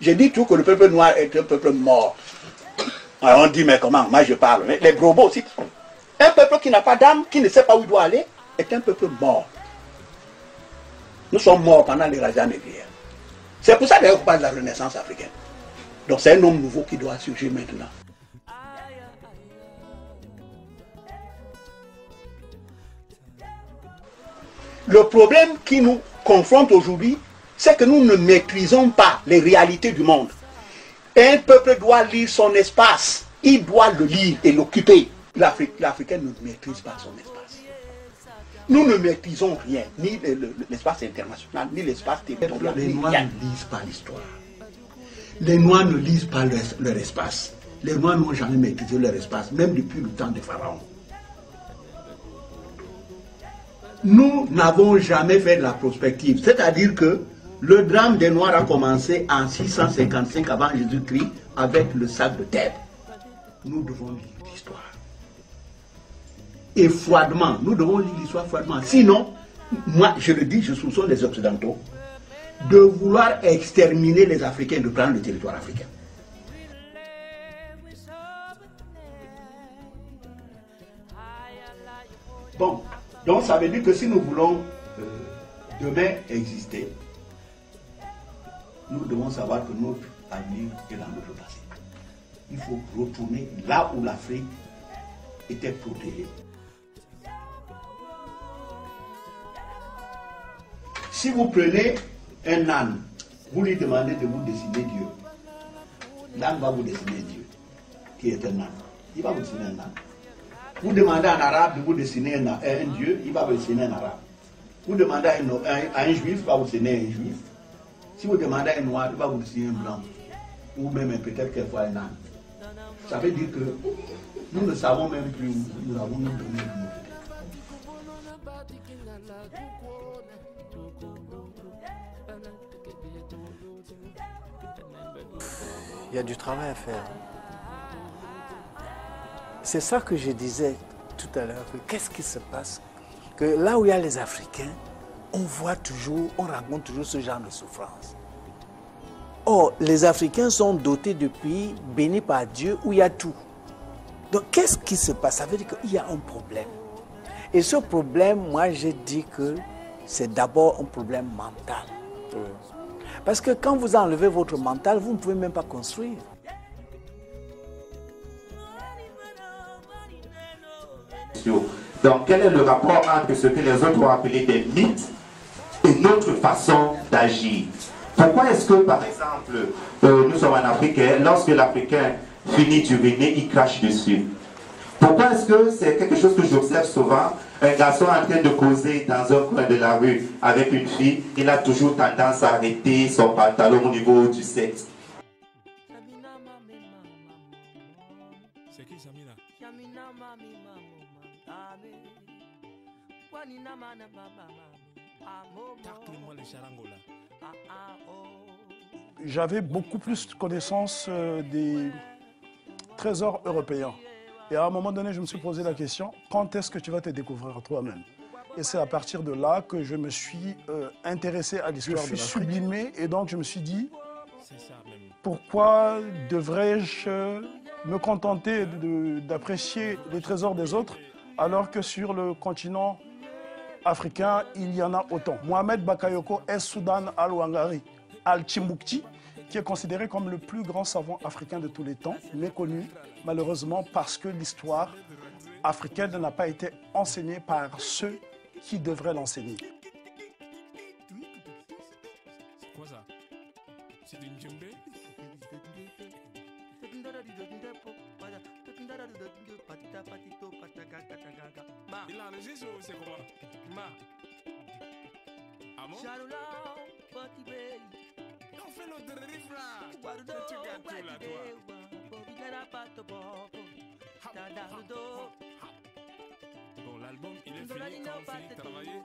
J'ai dit tout que le peuple noir est un peuple mort. Alors on dit, mais comment? Moi je parle. Mais les gros aussi. Un peuple qui n'a pas d'âme, qui ne sait pas où il doit aller, est un peuple mort. Nous sommes morts pendant les razzias négrières. C'est pour ça d'ailleurs qu'on parle de la renaissance africaine. Donc c'est un homme nouveau qui doit surgir maintenant. Le problème qui nous confronte aujourd'hui, c'est que nous ne maîtrisons pas les réalités du monde. Un peuple doit lire son espace. Il doit le lire et l'occuper. L'Africain ne maîtrise pas son espace. Nous ne maîtrisons rien, ni l'espace international, ni l'espace territorial. Les Noirs ne lisent pas l'histoire. Les Noirs ne lisent pas leur espace. Les Noirs n'ont jamais maîtrisé leur espace, même depuis le temps des pharaons. Nous n'avons jamais fait de la prospective. C'est-à-dire que le drame des Noirs a commencé en 655 avant Jésus-Christ avec le sac de Thèbes. Nous devons lire l'histoire. Et froidement, nous devons lire l'histoire froidement. Sinon, moi je le dis, je soupçonne les Occidentaux de vouloir exterminer les Africains, de prendre le territoire africain. Bon, donc ça veut dire que si nous voulons demain exister, nous devons savoir que notre avenir est dans notre passé. Il faut retourner là où l'Afrique était protégée. Si vous prenez un âne, vous lui demandez de vous dessiner Dieu. L'âne va vous dessiner Dieu, qui est un âne. Il va vous dessiner un âne. Vous demandez à un arabe de vous dessiner un Dieu, il va vous dessiner un arabe. Vous demandez à un juif, il va vous dessiner un juif. Si vous demandez à un noir, il va vous dessiner un blanc. Ou même peut-être quelquefois un âne. Ça veut dire que nous ne savons même plus où nous avons nous donné le mot. Il y a du travail à faire. C'est ça que je disais tout à l'heure, que qu'est-ce qui se passe? Que là où il y a les Africains, on voit toujours, on rencontre toujours ce genre de souffrance. Or, les Africains sont dotés de pays bénis par Dieu où il y a tout. Donc, qu'est-ce qui se passe? Ça veut dire qu'il y a un problème. Et ce problème, moi, je dis que c'est d'abord un problème mental. Parce que quand vous enlevez votre mental, vous ne pouvez même pas construire. Donc, quel est le rapport entre ce que les autres ont appelé des mythes et notre façon d'agir? Pourquoi est-ce que, par exemple, nous sommes en Afrique, lorsque l'Africain finit d'uriner, il crache dessus? Pourquoi est-ce que c'est quelque chose que j'observe souvent? Un garçon en train de causer dans un coin de la rue avec une fille, il a toujours tendance à arrêter son pantalon au niveau du sexe. C'est qui Samina? Tacle-moi les charangola. J'avais beaucoup plus de connaissances des trésors européens. Et à un moment donné, je me suis posé la question, quand est-ce que tu vas te découvrir toi-même? Et c'est à partir de là que je me suis intéressé à l'histoire de l'Afrique. Je suis sublimé et donc je me suis dit, pourquoi devrais-je me contenter d'apprécier les trésors des autres alors que sur le continent africain, il y en a autant. Mohamed Bakayoko est Soudan al-Wangari al-Timbukti, qui est considéré comme le plus grand savant africain de tous les temps, méconnu malheureusement parce que l'histoire africaine n'a pas été enseignée par ceux qui devraient l'enseigner. C'est quoi ça? C'est une djembé? Il enregistre ou c'est comment? Ah bon? On fait l'autre riff là. Tu gâtes tout là, toi. Bon, l'album, il est fini quand on finit de travailler.